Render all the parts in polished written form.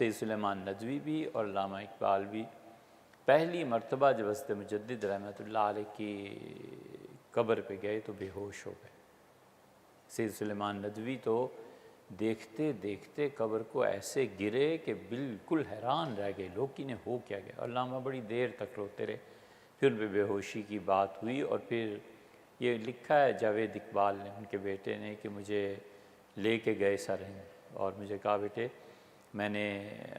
سید سلیمان ندوی بھی اور علامہ اقبال بھی پہلی مرتبہ جب حضرت مجدد رحمۃ اللہ علیہ کی قبر پہ گئے تو بے ہوش ہو گئے۔ سید سلیمان ندوی تو دیکھتے دیکھتے قبر کو ایسے گرے کہ بالکل حیران رہ گئے، لوگ انہیں ہو کیا گیا۔ اور علامہ بڑی دیر تک روتے رہے، پھر ان پہ بے ہوشی کی بات ہوئی، اور پھر یہ لکھا ہے جاوید اقبال نے، ان کے بیٹے نے، کہ مجھے لے کے گئے سرہند اور مجھے کہا بیٹے میں نے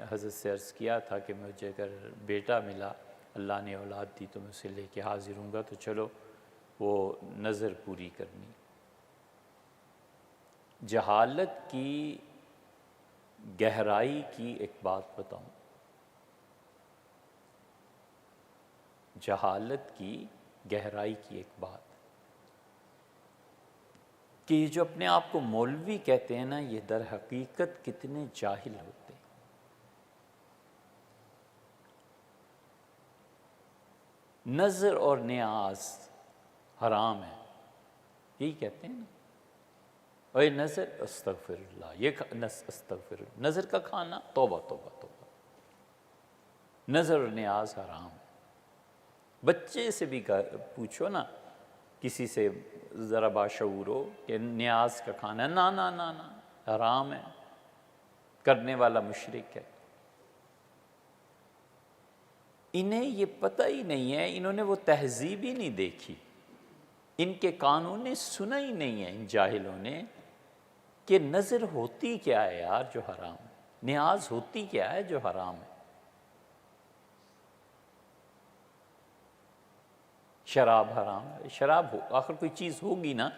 حضرت سے عرض کیا تھا کہ مجھے اگر بیٹا ملا، اللہ نے اولاد دی تو میں اسے لے کے حاضر ہوں گا، تو چلو وہ نظر پوری کرنی۔ جہالت کی گہرائی کی ایک بات بتاؤں، جہالت کی گہرائی کی ایک بات، کہ یہ جو اپنے آپ کو مولوی کہتے ہیں نا، یہ در حقیقت کتنے جاہل ہوتے ہیں۔ نظر اور نیاز حرام ہے، یہی کہتے ہیں نا، اور یہ نظر استغفر اللہ، یہ استغفر اللہ، نظر کا کھانا توبہ توبہ توبہ، نظر اور نیاز حرام ہے۔ بچے سے بھی پوچھو نا، کسی سے ذرا باشعور ہو کہ نیاز کا کھانا، نا نا نا نا حرام ہے، کرنے والا مشرک ہے۔ انہیں یہ پتہ ہی نہیں ہے، انہوں نے وہ تہذیب ہی نہیں دیکھی، ان کے کانوں نے سنا ہی نہیں ہے ان جاہلوں نے کہ نظر ہوتی کیا ہے یار جو حرام ہے، نیاز ہوتی کیا ہے جو حرام ہے۔ شراب حرام ہے، شراب ہو آخر کوئی چیز ہوگی نا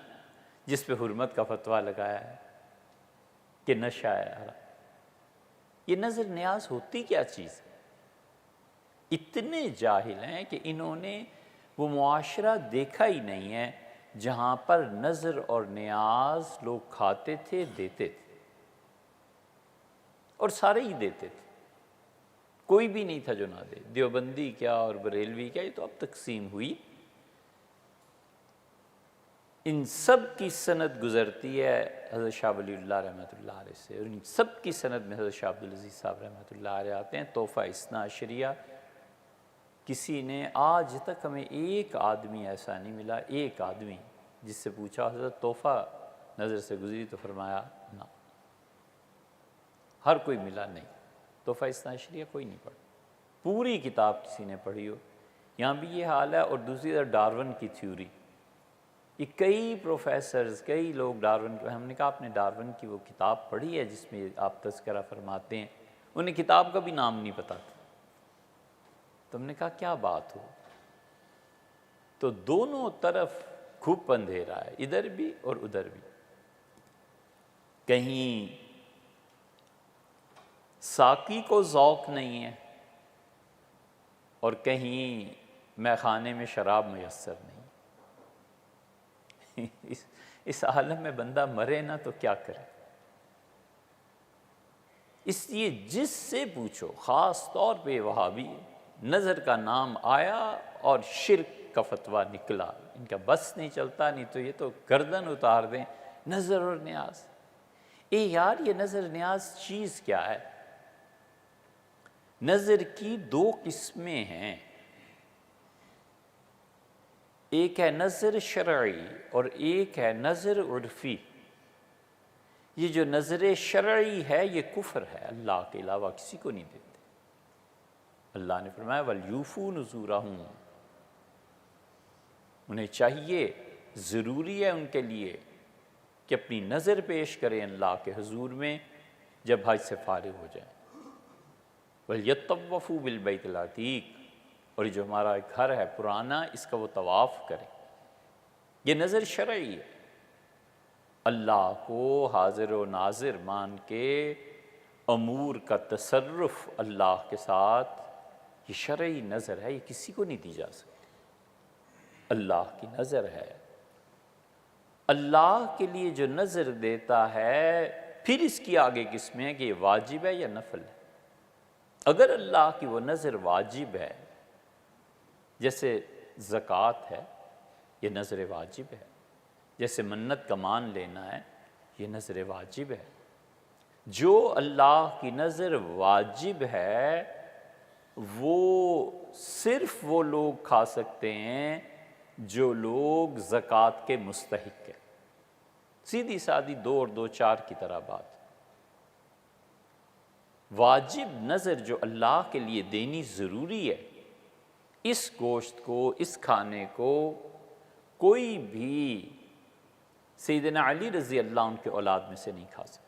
جس پہ حرمت کا فتویٰ لگایا ہے کہ نشہ ہے حرام۔ یہ نظر نیاز ہوتی کیا چیز ہے؟ اتنے جاہل ہیں کہ انہوں نے وہ معاشرہ دیکھا ہی نہیں ہے جہاں پر نظر اور نیاز لوگ کھاتے تھے، دیتے تھے، اور سارے ہی دیتے تھے، کوئی بھی نہیں تھا جو نہ دے، دیوبندی کیا اور بریلوی کیا، یہ تو اب تقسیم ہوئی۔ ان سب کی سند گزرتی ہے حضرت شاہ ولی اللہ رحمۃ اللہ علیہ سے، اور ان سب کی سند میں حضرت شاہ عبدالعزیز صاحب رحمۃ اللہ علیہ آتے ہیں۔ تحفہ اثنا عشریہ، کسی نے آج تک ہمیں ایک آدمی ایسا نہیں ملا، ایک آدمی جس سے پوچھا حضرت تحفہ نظر سے گزری تو فرمایا نہ، ہر کوئی ملا نہیں۔ تحفہ اثنا عشریہ کوئی نہیں پڑھا، پوری کتاب کسی نے پڑھی ہو۔ یہاں بھی یہ حال ہے۔ اور دوسری طرف ڈارون کی تھیوری، یہ کئی پروفیسرز، کئی لوگ ڈارون ہم نے کہا آپ نے ڈارون کی وہ کتاب پڑھی ہے جس میں آپ تذکرہ فرماتے ہیں؟ انہیں کتاب کا بھی نام نہیں پتا تھا۔ تو ہم نے کہا کیا بات ہو؟ تو دونوں طرف خوب اندھیرا ہے، ادھر بھی اور ادھر بھی، کہیں ساقی کو ذوق نہیں ہے اور کہیں میخانے میں شراب میسر نہیں۔ اس عالم میں بندہ مرے نا تو کیا کرے؟ اس لیے جس سے پوچھو، خاص طور پہ وہابی، نظر کا نام آیا اور شرک کا فتویٰ نکلا، ان کا بس نہیں چلتا، نہیں تو یہ تو گردن اتار دیں۔ نظر اور نیاز، اے یار یہ نظر نیاز چیز کیا ہے؟ نظر کی دو قسمیں ہیں، ایک ہے نظر شرعی اور ایک ہے نظر عرفی۔ یہ جو نظر شرعی ہے یہ کفر ہے، اللہ کے علاوہ کسی کو نہیں دیتے۔ اللہ نے فرمایا وَلْيُوفُوا نُذُورَهُمْ، انہیں چاہیے، ضروری ہے ان کے لیے کہ اپنی نظر پیش کریں اللہ کے حضور میں جب حج سے فارغ ہو جائیں۔ وَلْيَطَّوَّفُوا بِالْبَيْتِ الْعَتِيقِ، اور جو ہمارا ایک گھر ہے پرانا، اس کا وہ طواف کریں۔ یہ نظر شرعی ہے، اللہ کو حاضر و ناظر مان کے امور کا تصرف اللہ کے ساتھ، یہ شرعی نظر ہے، یہ کسی کو نہیں دی جا سکتی، اللہ کی نظر ہے۔ اللہ کے لیے جو نظر دیتا ہے پھر اس کی آگے قسمیں ہیں کہ یہ واجب ہے یا نفل ہے۔ اگر اللہ کی وہ نظر واجب ہے، جیسے زکوٰۃ ہے، یہ نظر واجب ہے، جیسے منت کا مان لینا ہے، یہ نظر واجب ہے۔ جو اللہ کی نظر واجب ہے وہ صرف وہ لوگ کھا سکتے ہیں جو لوگ زکوٰۃ کے مستحق ہیں۔ سیدھی سادی 2 اور 2 4 کی طرح بات۔ واجب نظر جو اللہ کے لیے دینی ضروری ہے، اس گوشت کو، اس کھانے کو کوئی بھی سیدنا علی رضی اللہ عنہ کے اولاد میں سے نہیں کھا سکتا۔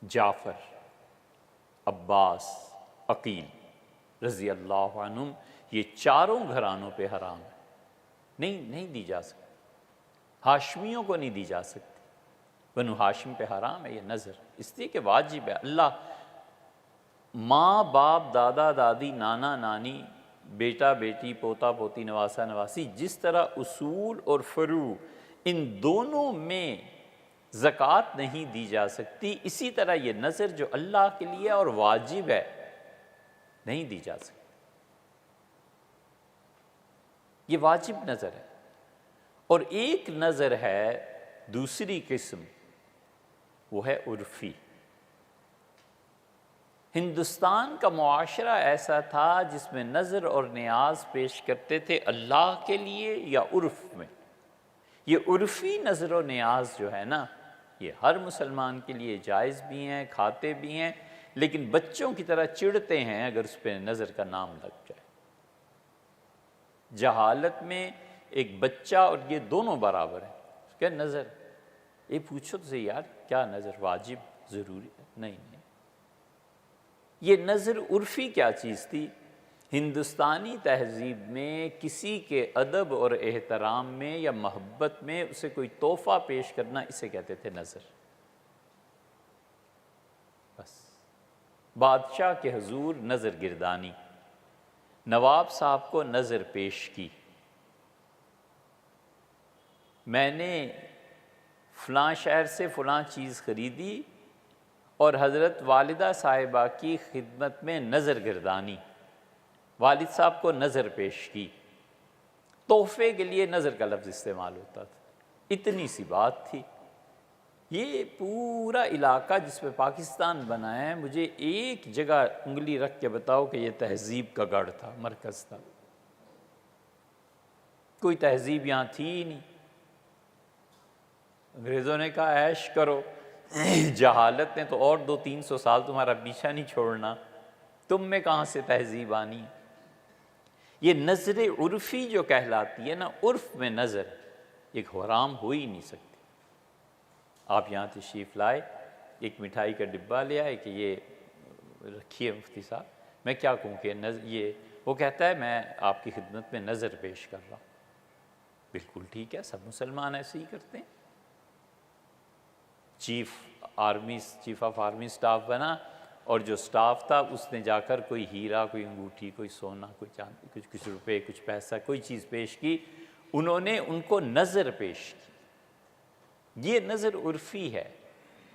جعفر، عباس، عقیل رضی اللہ عنہم، یہ چاروں گھرانوں پہ حرام ہے، نہیں دی جا سکتی۔ ہاشمیوں کو نہیں دی جا سکتی، بنو ہاشم پہ حرام ہے یہ نظر، اس لیے کہ واجب ہے۔ اللہ ماں باپ، دادا دادی، نانا نانی، بیٹا بیٹی، پوتا پوتی، نواسا نواسی، جس طرح اصول اور فروع ان دونوں میں زکوٰۃ نہیں دی جا سکتی، اسی طرح یہ نظر جو اللہ کے لیے اور واجب ہے نہیں دی جا سکتی۔ یہ واجب نظر ہے۔ اور ایک نظر ہے دوسری قسم، وہ ہے عرفی۔ ہندوستان کا معاشرہ ایسا تھا جس میں نظر اور نیاز پیش کرتے تھے اللہ کے لیے یا عرف میں۔ یہ عرفی نظر و نیاز جو ہے نا، یہ ہر مسلمان کے لیے جائز بھی ہیں، کھاتے بھی ہیں، لیکن بچوں کی طرح چڑھتے ہیں اگر اس پہ نظر کا نام لگ جائے۔ جہالت میں ایک بچہ اور یہ دونوں برابر ہیں، کیا نظر؟ یہ پوچھو تو صحیح یار، کیا نظر واجب ضروری ہے؟ نہیں۔ یہ نظر عرفی کیا چیز تھی؟ ہندوستانی تہذیب میں کسی کے ادب اور احترام میں یا محبت میں اسے کوئی تحفہ پیش کرنا، اسے کہتے تھے نظر۔ بس بادشاہ کے حضور نظر گردانی، نواب صاحب کو نظر پیش کی، میں نے فلاں شہر سے فلاں چیز خریدی اور حضرت والدہ صاحبہ کی خدمت میں نظر گردانی، والد صاحب کو نظر پیش کی۔ تحفے کے لیے نظر کا لفظ استعمال ہوتا تھا، اتنی سی بات تھی۔ یہ پورا علاقہ جس پہ پاکستان بنا ہے، مجھے ایک جگہ انگلی رکھ کے بتاؤ کہ یہ تہذیب کا گڑھ تھا، مرکز تھا۔ کوئی تہذیب یہاں تھی ہی نہیں۔ انگریزوں نے کہا عیش کرو، جہالت نے تو اور 200-300 سال تمہارا پیچھا نہیں چھوڑنا، تم میں کہاں سے تہذیب آنی ہے؟ یہ نظر عرفی جو کہلاتی ہے نا، عرف میں نظر ایک حرام ہو ہی نہیں سکتی۔ آپ یہاں تشریف لائے، ایک مٹھائی کا ڈبہ لے آئے کہ یہ رکھیے مفتی صاحب، میں کیا کہوں کہ یہ وہ کہتا ہے میں آپ کی خدمت میں نظر پیش کر رہا ہوں۔ بالکل ٹھیک ہے، سب مسلمان ایسے ہی کرتے ہیں۔ چیف آف آرمی سٹاف بنا، اور جو سٹاف تھا اس نے جا کر کوئی ہیرا، کوئی انگوٹھی، کوئی سونا، کوئی چاندی، کچھ روپے، کچھ پیسہ، کوئی چیز پیش کی، انہوں نے ان کو نظر پیش کی۔ یہ نظر عرفی ہے،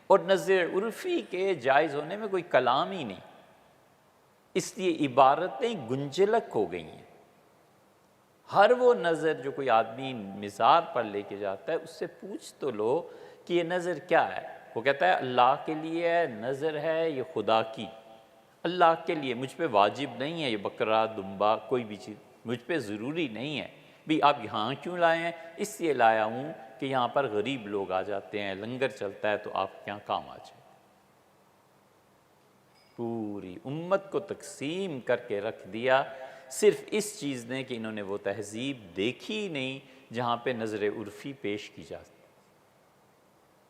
اور نظر عرفی کے جائز ہونے میں کوئی کلام ہی نہیں، اس لیے عبارتیں گنجلک ہو گئی ہیں۔ ہر وہ نظر جو کوئی آدمی مزار پر لے کے جاتا ہے، اس سے پوچھ تو لو کہ یہ نظر کیا ہے؟ وہ کہتا ہے اللہ کے لیے ہے، نظر ہے یہ خدا کی، اللہ کے لیے، مجھ پہ واجب نہیں ہے یہ بکرا، دمبا، کوئی بھی چیز مجھ پہ ضروری نہیں ہے۔ بھی آپ یہاں کیوں لائے ہیں؟ اس لیے لایا ہوں کہ یہاں پر غریب لوگ آ جاتے ہیں، لنگر چلتا ہے تو آپ کے یہاں کام آ جائے۔ پوری امت کو تقسیم کر کے رکھ دیا صرف اس چیز نے کہ انہوں نے وہ تہذیب دیکھی نہیں جہاں پہ نظر عرفی پیش کی جاتی۔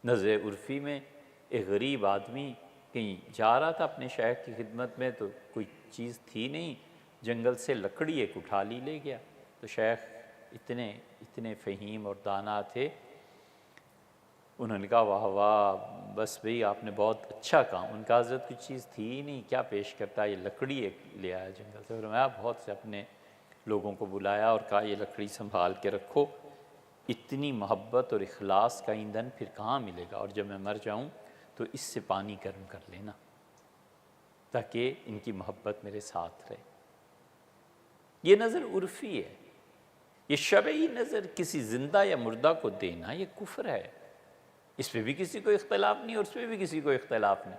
نظر عرفی میں ایک غریب آدمی کہیں جا رہا تھا اپنے شیخ کی خدمت میں، تو کوئی چیز تھی نہیں، جنگل سے لکڑی ایک اٹھا لی لے گیا۔ تو شیخ اتنے فہیم اور دانا تھے، انہوں نے کہا واہ واہ، بس بھئی آپ نے بہت اچھا کام۔ ان کا حضرت کچھ چیز تھی ہی نہیں، کیا پیش کرتا ہے؟ یہ لکڑی ایک لے آیا جنگل سے۔ فرمایا بہت سے اپنے لوگوں کو بلایا اور کہا یہ لکڑی سنبھال کے رکھو، اتنی محبت اور اخلاص کا ایندھن پھر کہاں ملے گا، اور جب میں مر جاؤں تو اس سے پانی گرم کر لینا تاکہ ان کی محبت میرے ساتھ رہے۔ یہ نظر عرفی ہے۔ یہ شرعی نظر کسی زندہ یا مردہ کو دینا یہ کفر ہے۔ اس پہ بھی کسی کو اختلاف نہیں اور اس پہ بھی کسی کو اختلاف نہیں۔